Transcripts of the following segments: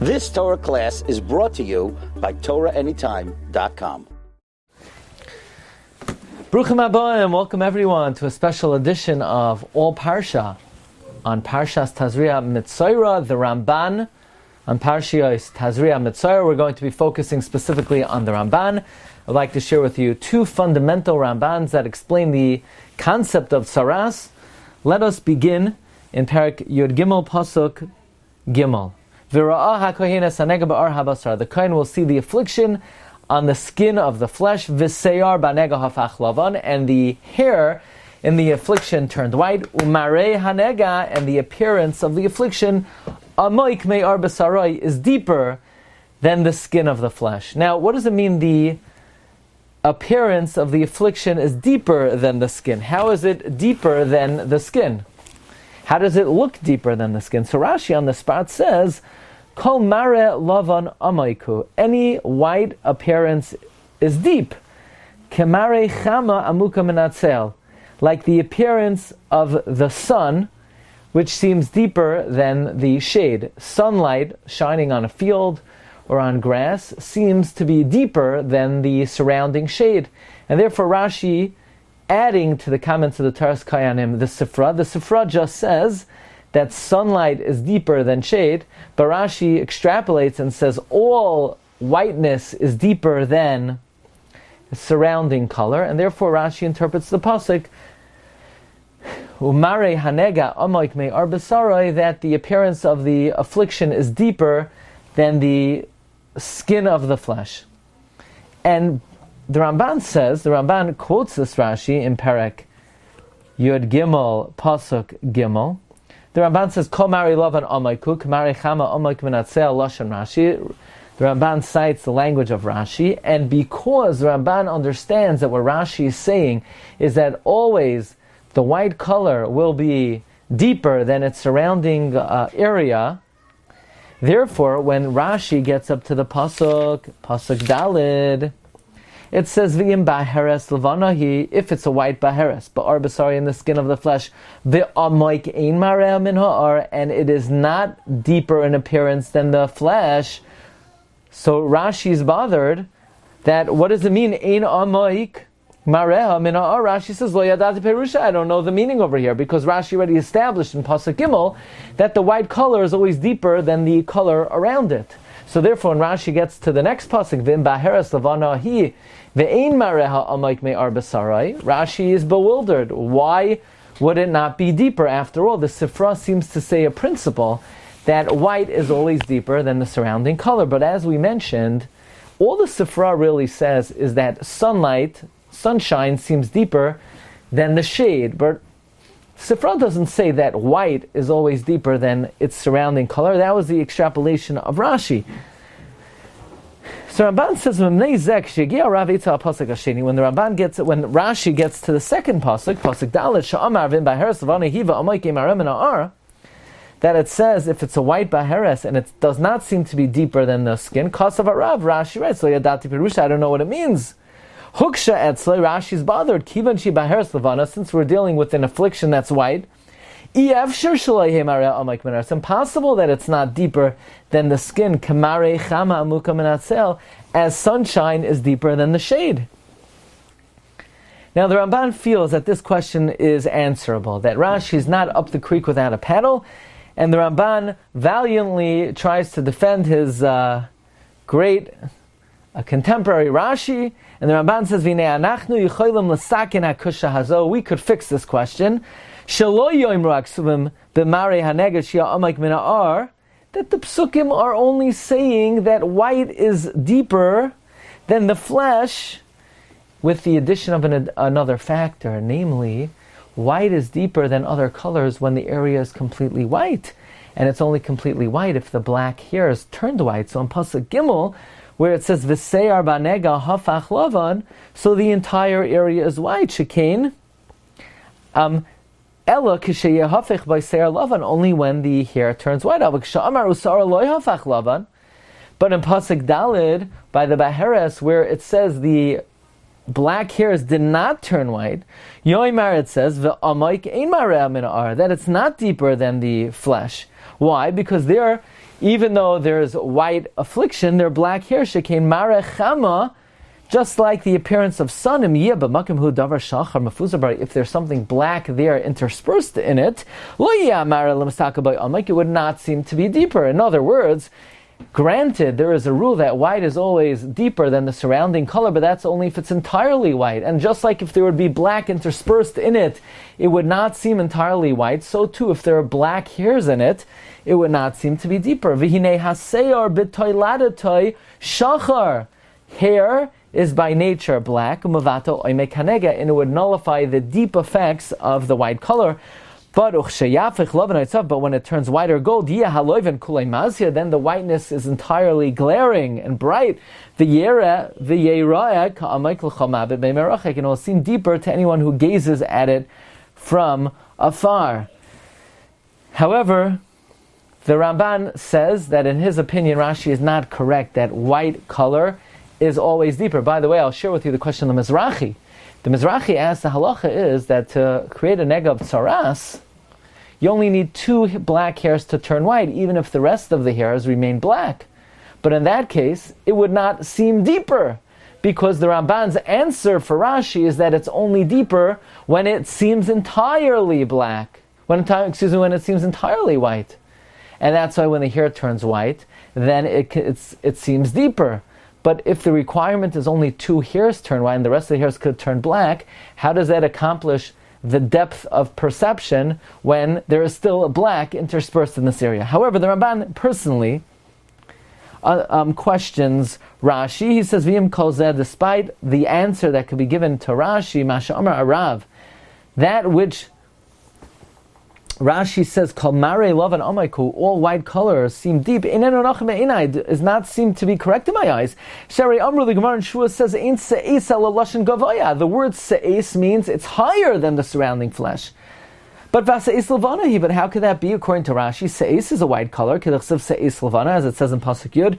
This Torah class is brought to you by TorahAnytime.com. Bruchim haba and welcome everyone to a special edition of All Parsha on Parshas Tazria Metzora, the Ramban. On Parshas Tazria Metzora, we're going to be focusing specifically on the Ramban. I'd like to share with you two fundamental Rambans that explain the concept of saras. Let us begin in Parak Yud Gimel Pasuk Gimel. The Kohen will see the affliction on the skin of the flesh, v'seyar banega hafach lavan, and the hair in the affliction turned white, umarei hanega, and the appearance of the affliction, amoik me'ar b'sarai, is deeper than the skin of the flesh. Now, what does it mean the appearance of the affliction is deeper than the skin? How is it deeper than the skin? How does it look deeper than the skin? So Rashi on the spot says, Kol mare lavan amaiku. Any white appearance is deep. Kemare chama amuka menatzel. Like the appearance of the sun, which seems deeper than the shade. Sunlight shining on a field or on grass seems to be deeper than the surrounding shade. And therefore Rashi, adding to the comments of the Taras Kayanim, the Sifra just says that sunlight is deeper than shade, but Rashi extrapolates and says all whiteness is deeper than surrounding color, and therefore Rashi interprets the pasuk Umare hanega amoik me'ar b'sarai, that the appearance of the affliction is deeper than the skin of the flesh. And the Ramban quotes this Rashi in Parak Yud Gimel Pasuk Gimel. The Ramban says, Kol mari lavan amayku, k'mari chama amayk menatzel lashon Rashi. The Ramban cites the language of Rashi, and because the Ramban understands that what Rashi is saying is that always the white color will be deeper than its surrounding area, therefore, when Rashi gets up to the Pasuk Dalid, it says, V'im baheres levanahi, if it's a white baheres, ba'ar b'sari, in the skin of the flesh, v'amoik ein mareh min ha'ar, and it is not deeper in appearance than the flesh. So Rashi is bothered that, what does it mean, ein amoik mareh min ha'ar? Rashi says, lo yadati perusha, I don't know the meaning over here, because Rashi already established in Pasuk Gimel that the white color is always deeper than the color around it. So therefore, when Rashi gets to the next pasuk, V'im baheres levanahi ve'ein mareha amayk me'ar b'sarai, Rashi is bewildered. Why would it not be deeper? After all, the Sifra seems to say a principle that white is always deeper than the surrounding color. But as we mentioned, all the Sifra really says is that sunshine seems deeper than the shade. But Sifra doesn't say that white is always deeper than its surrounding color. That was the extrapolation of Rashi. So Ramban says, when Rashi gets to the second pasuk Dalet, that it says if it's a white baheres and it does not seem to be deeper than the skin, Rashi writes, I don't know what it means. Huksha etzle, Rashi's bothered. Kivan shi baheres levana, since we're dealing with an affliction that's white. It's impossible that it's not deeper than the skin. Kamare chama amuka menatzel, as sunshine is deeper than the shade. Now the Ramban feels that this question is answerable, that Rashi is not up the creek without a paddle, and the Ramban valiantly tries to defend his great contemporary Rashi, and the Ramban says, we could fix this question. That the psukim are only saying that white is deeper than the flesh, with the addition of another factor, namely, white is deeper than other colors when the area is completely white, and it's only completely white if the black hair is turned white. So in Pasuk Gimel, where it says V'seyar banega hafach lavan, so the entire area is white. Shekain, Ella k'sheyeh hafech by seyar lavan, only when the hair turns white. But in Pasuk Dalid, by the Baheres, where it says the black hairs did not turn white, Yoimar, it says, that it's not deeper than the flesh. Why? Because there, even though there's white affliction, their black hair, shekain mare chama, just like the appearance of sun, if there's something black there interspersed in it, it would not seem to be deeper. In other words, granted, there is a rule that white is always deeper than the surrounding color, but that's only if it's entirely white. And just like if there would be black interspersed in it, it would not seem entirely white. So too, if there are black hairs in it, it would not seem to be deeper. Hair is by nature black, and it would nullify the deep effects of the white color. But when it turns white or gold, then the whiteness is entirely glaring and bright. And it will seem deeper to anyone who gazes at it from afar. However, the Ramban says that in his opinion, Rashi is not correct, that white color is always deeper. By the way, I'll share with you the question of the Mizrahi. The Mizrahi asks, the halacha is that to create a nega of tsaras, you only need 2 black hairs to turn white, even if the rest of the hairs remain black. But in that case, it would not seem deeper, because the Ramban's answer for Rashi is that it's only deeper when it seems entirely black. When it seems entirely white. And that's why when the hair turns white, then it seems deeper. But if the requirement is only 2 hairs turn white and the rest of the hairs could turn black, how does that accomplish the depth of perception when there is still a black interspersed in this area? However, the Ramban personally questions Rashi. He says, V'im kol zeh, despite the answer that could be given to Rashi, Masha Amar Arav, that which Rashi says, Kol mare love and amaiku, all white colors seem deep, does not seem to be correct in my eyes. Shari Amru, the Gemara in Shua says, Ein se'es ala lashon gavaya. The word se'es means it's higher than the surrounding flesh. But v'se'es levana, but how could that be according to Rashi? Se'es is a white color, k'dachsav se'es levana, as it says in Pasuk Yud,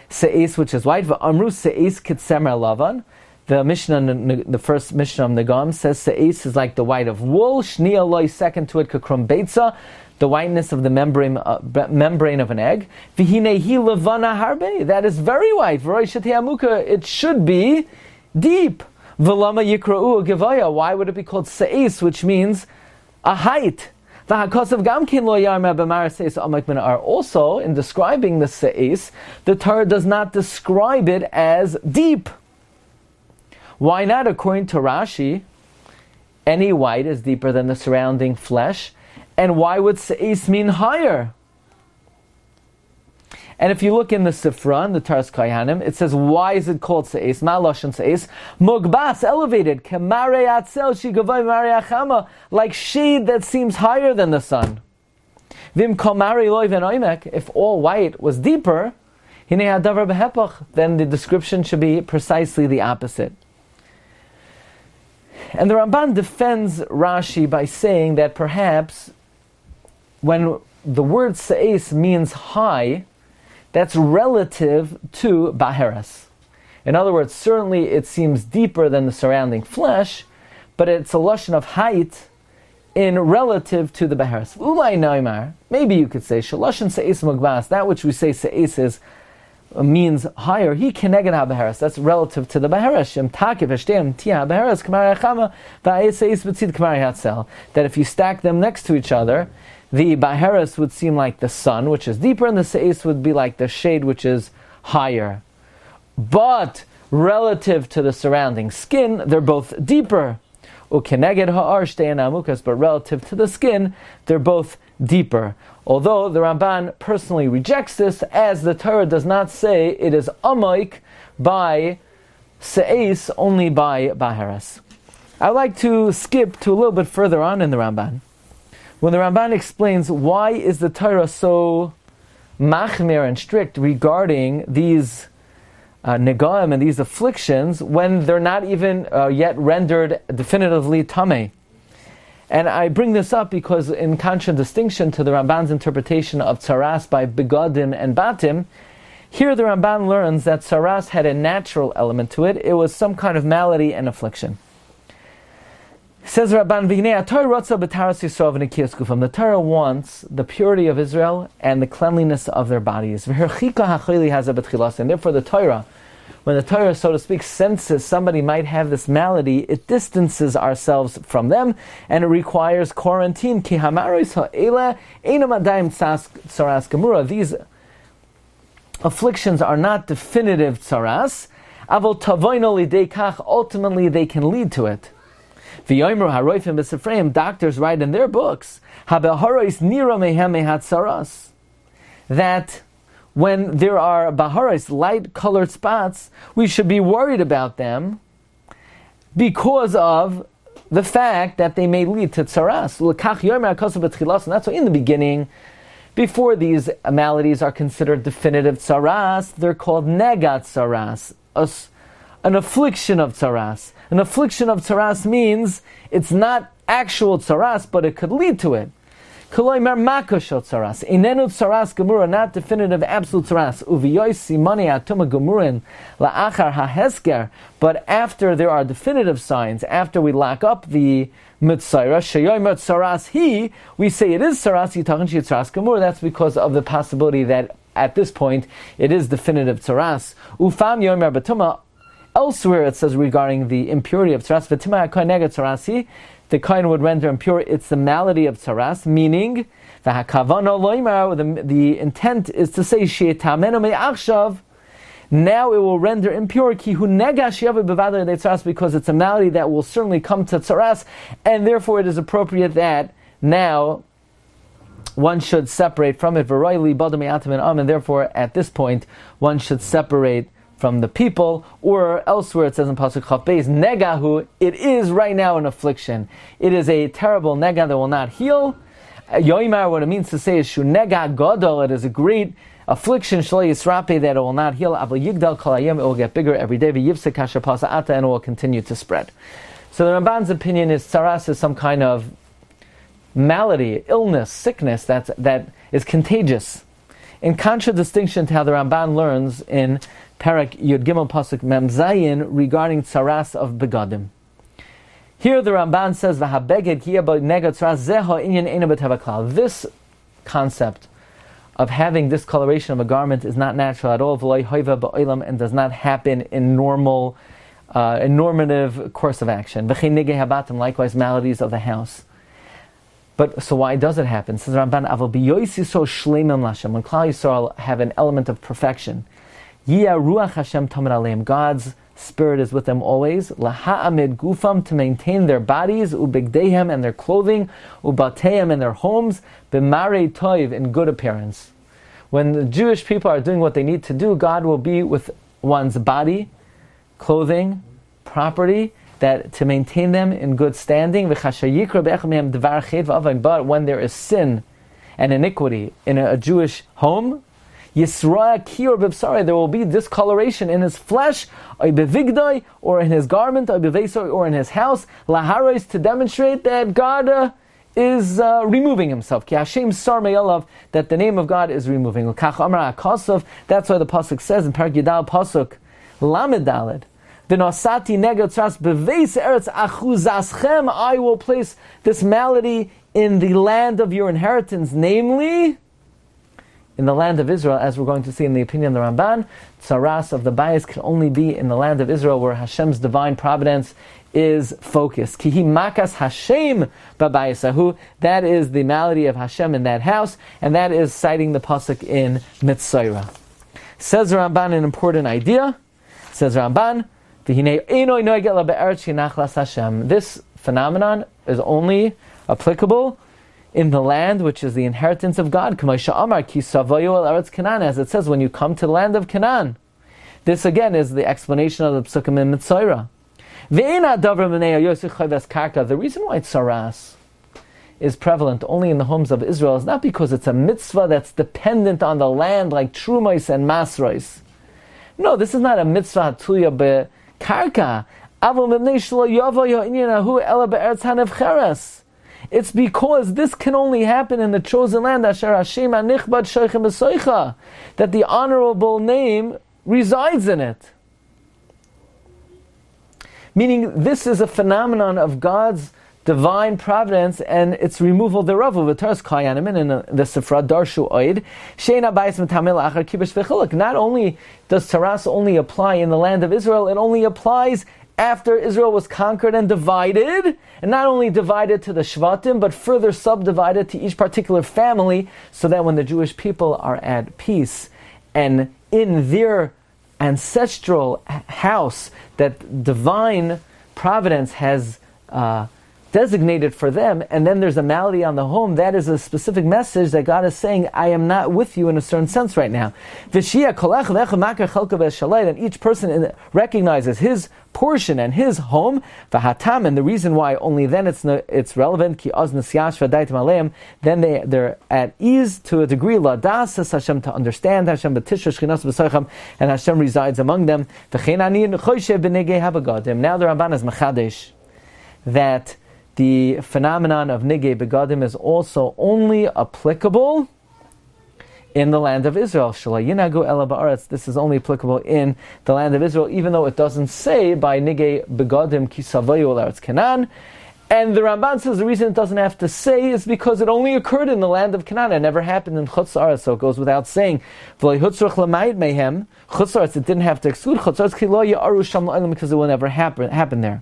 se'es which is white, v'amru se'es kitsemer lavan. The Mishnah, the first Mishnah of Negam says se'es is like the white of wool. Shniya loy, second to it, kakrum beitza, the whiteness of the membrane of an egg. V'hinehi levana harbe, that is very white. V'roi shetei amuka, it should be deep. V'lama yikra'u gevaya, why would it be called se'es, which means a height? V'hakosav gamkin lo yarma b'mar se'es amak minar. Also, in describing the se'es, the Torah does not describe it as deep. Why not? According to Rashi, any white is deeper than the surrounding flesh. And why would se'es mean higher? And if you look in the Sifra, in the Taras Kayanim, it says, why is it called se'es? Ma lashon se'es? Mugbas, elevated. Kemare atzel shigavai mare achama, like shade that seems higher than the sun. Vim komare loy v'noimek, if all white was deeper, hinei hadavar behepach, then the description should be precisely the opposite. And the Ramban defends Rashi by saying that perhaps when the word se'es means high, that's relative to baheres. In other words, certainly it seems deeper than the surrounding flesh, but it's a lashon of height in relative to the baheres. Ulai naimar, maybe you could say, shalashon se'es mugbas, that which we say se'es is means higher. He keneged ha-baheres. That's relative to the baheres. Shem takev hashtem tia ha-baheres k'mar ha'chama va'eseis b'tzid k'mar ha'atzel. That if you stack them next to each other, the baheres would seem like the sun, which is deeper, and the seis would be like the shade, which is higher. But relative to the surrounding skin, they're both deeper. Ukeneged ha'ar shtein amukas. But relative to the skin, they're both deeper. Although the Ramban personally rejects this, as the Torah does not say it is amoik by se'es, only by baheres. I'd like to skip to a little bit further on in the Ramban, when the Ramban explains why is the Torah so machmir and strict regarding these negaim and these afflictions when they're not even yet rendered definitively tameh. And I bring this up because in contradistinction to the Ramban's interpretation of tsaras by begadim and batim, here the Ramban learns that tsaras had a natural element to it. It was some kind of malady and affliction. Says Ramban, the Torah wants the purity of Israel and the cleanliness of their bodies. And therefore the Torah, when the Torah, so to speak, senses somebody might have this malady, it distances ourselves from them, and it requires quarantine. These afflictions are not definitive tsaras, ultimately they can lead to it. Doctors write in their books that when there are baharis, light-colored spots, we should be worried about them because of the fact that they may lead to tsaras. And that's why in the beginning, before these maladies are considered definitive tsaras, they're called negat tsaras, an affliction of tsaras. An affliction of tsaras means it's not actual tsaras, but it could lead to it. Koloimer makosho tsaras. Inenu tsaras gemura, not definitive absolute tsaras. Uviyois simani atuma gemurin la'achar hahesker. But after there are definitive signs, after we lock up the Metzora, sheyoimer tsaras he, we say it is tsaras, yitachin shi tsaras gemura. That's because of the possibility that at this point it is definitive tsaras. Ufam yoimer batuma. Elsewhere it says regarding the impurity of tsaras, the kohen would render impure, it's the malady of tsaras, meaning the intent is to say now it will render impure because it's a malady that will certainly come to tsaras, and therefore it is appropriate that now one should separate from it, and therefore at this point one should separate from the people, or elsewhere it says in Pasuk Chaf Beis, negahu, it is right now an affliction. It is a terrible nega that will not heal. Yoimar, what it means to say is shu nega godol, it is a great affliction, shalei yisrape, that it will not heal. Avol yigdal kol hayom, it will get bigger every day, v'yivsek kasher pasa'ata, and it will continue to spread. So the Ramban's opinion is tsaras is some kind of malady, illness, sickness that is contagious. In contradistinction to how the Ramban learns in Parak Yud Gimel Pasuk Mem Zayin regarding tsaras of begadim. Here the Ramban says, "V'habeged ki yeba negad tsaras zeha inyan eina b'teva klal." This concept of having discoloration of a garment is not natural at all, v'lo hoiva ba'olam, and does not happen in normal, normative course of action. V'chein nigei habatim, likewise maladies of the house. But so why does it happen? Says Ramban, "Aval biyois yisrael shleimim lashem." When Klal Yisrael have an element of perfection. Yia ruach Hashem tamid aleim. God's Spirit is with them always. Laha'amid gufam, to maintain their bodies, ubigdehem, and their clothing, ubatehem, and their homes, b'marei toiv, in good appearance. When the Jewish people are doing what they need to do, God will be with one's body, clothing, property, that to maintain them in good standing. But when there is sin and iniquity in a Jewish home, Yisra kior b'bsarei, there will be discoloration in his flesh, or in his garment, or in his house, laharos, to demonstrate that God is removing himself. Ki Hashem sar me'alav, that the name of God is removing. L'kach amar ha'kosov, that's why the pasuk says in Parak Yidal pasuk Lamed Daled, V'nosati negad tsaras beveis eretz achuzaschem, I will place this malady in the land of your inheritance, namely in the land of Israel, as we're going to see in the opinion of the Ramban. Tsaras of the bias can only be in the land of Israel, where Hashem's divine providence is focused. Kihi makas Hashem babayasahu, that is the malady of Hashem in that house, and that is citing the pasuk in Metzora. Says the Ramban an important idea. Says Ramban, this phenomenon is only applicable in the land which is the inheritance of God, as it says, when you come to the land of Canaan. This again is the explanation of the psukim in Metzora. The reason why tsaras is prevalent only in the homes of Israel is not because it's a mitzvah that's dependent on the land like trumos and masros. No, this is not a mitzvah tuya bekarka. It's because this can only happen in the chosen land, that the honorable name resides in it. Meaning, this is a phenomenon of God's divine providence and its removal thereof. In the Sifra Darshu Oid, not only does Taras only apply in the land of Israel, it only applies after Israel was conquered and divided, and not only divided to the Shvatim, but further subdivided to each particular family, so that when the Jewish people are at peace and in their ancestral house that divine providence has designated for them, and then there's a malady on the home, that is a specific message that God is saying, I am not with you in a certain sense right now. And each person recognizes his portion and his home, and the reason why only then it's relevant, then they're at ease to a degree, Hashem, to understand Hashem, and Hashem resides among them. Now the Ramban is Machadesh that the phenomenon of Nigei Begadim is also only applicable in the land of Israel. This is only applicable in the land of Israel, even though it doesn't say by Nigei Begadim ki savayu al Canaan. And the Ramban says the reason it doesn't have to say is because it only occurred in the land of Canaan. It never happened in Chutz Aretz, so it goes without saying. Chutz Aretz, it didn't have to exclude Chutz Aretz because it will never happen there.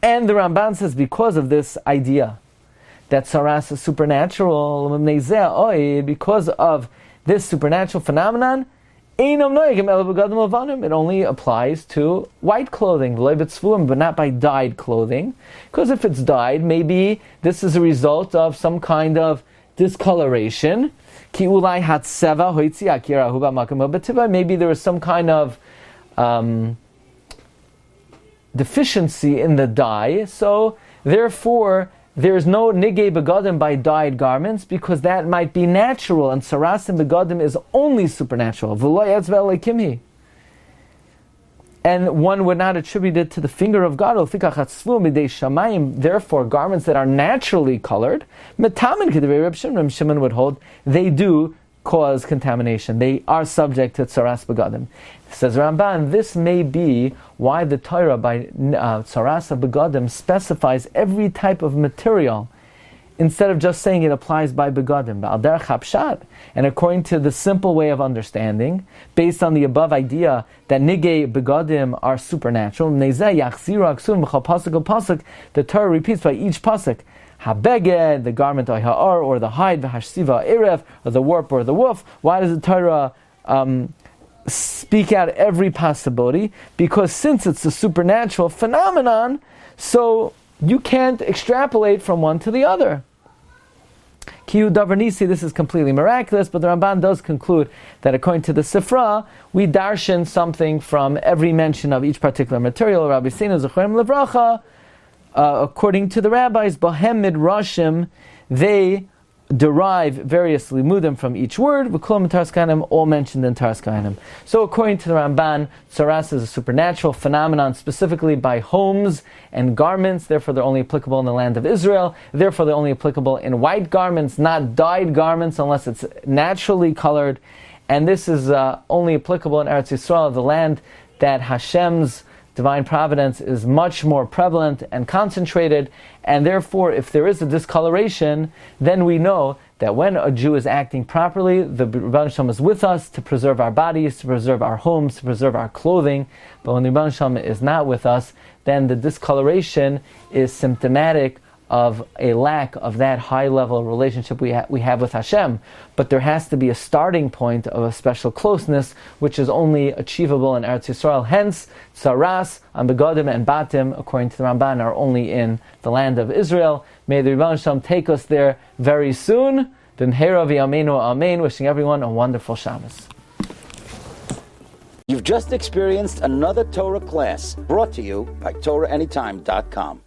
And the Ramban says because of this idea that Saras is supernatural, because of this supernatural phenomenon, it only applies to white clothing, but not by dyed clothing. Because if it's dyed, maybe this is a result of some kind of discoloration. Maybe there is some kind of deficiency in the dye, so therefore there's no nigei begadim by dyed garments, because that might be natural, and saras and begadim is only supernatural. And one would not attribute it to the finger of God. Therefore, garments that are naturally colored, Shimon would hold, they do cause contamination. They are subject to tsaras begadim. Says Ramban, this may be why the Torah by tsaras begadim specifies every type of material, instead of just saying it applies by begadim. And according to the simple way of understanding, based on the above idea that nigei begadim are supernatural, the Torah repeats by each pasuk, habeged, the garment or the hide, v'hashsiva erev, or the warp or the woof. Why does the Torah speak out every possibility? Because since it's a supernatural phenomenon, so you can't extrapolate from one to the other. Kiyu davar nisi, this is completely miraculous, but the Ramban does conclude that according to the Sifra, we darshan something from every mention of each particular material. Rabbi Seinu Zecharem Levracha, according to the rabbis, Bohem Midrashim, they derive various limudim from each word, v'kol Taras Kainim, all mentioned in Taras Kainim. So according to the Ramban, tsaras is a supernatural phenomenon, specifically by homes and garments, therefore they're only applicable in the land of Israel, therefore they're only applicable in white garments, not dyed garments, unless it's naturally colored, and this is only applicable in Eretz Yisrael, the land that Hashem's divine providence is much more prevalent and concentrated, and therefore if there is a discoloration, then we know that when a Jew is acting properly, the Rebbeinu Shalom is with us to preserve our bodies, to preserve our homes, to preserve our clothing. But when the Rebbeinu Shalom is not with us, then the discoloration is symptomatic of a lack of that high-level relationship we have with Hashem. But there has to be a starting point of a special closeness, which is only achievable in Eretz Yisrael. Hence, Tsaras, Begadim, and Batim, according to the Ramban, are only in the land of Israel. May the Rebbeinu Shalom take us there very soon. B'mheira v'yameinu amen. Wishing everyone a wonderful Shabbos. You've just experienced another Torah class brought to you by TorahAnytime.com.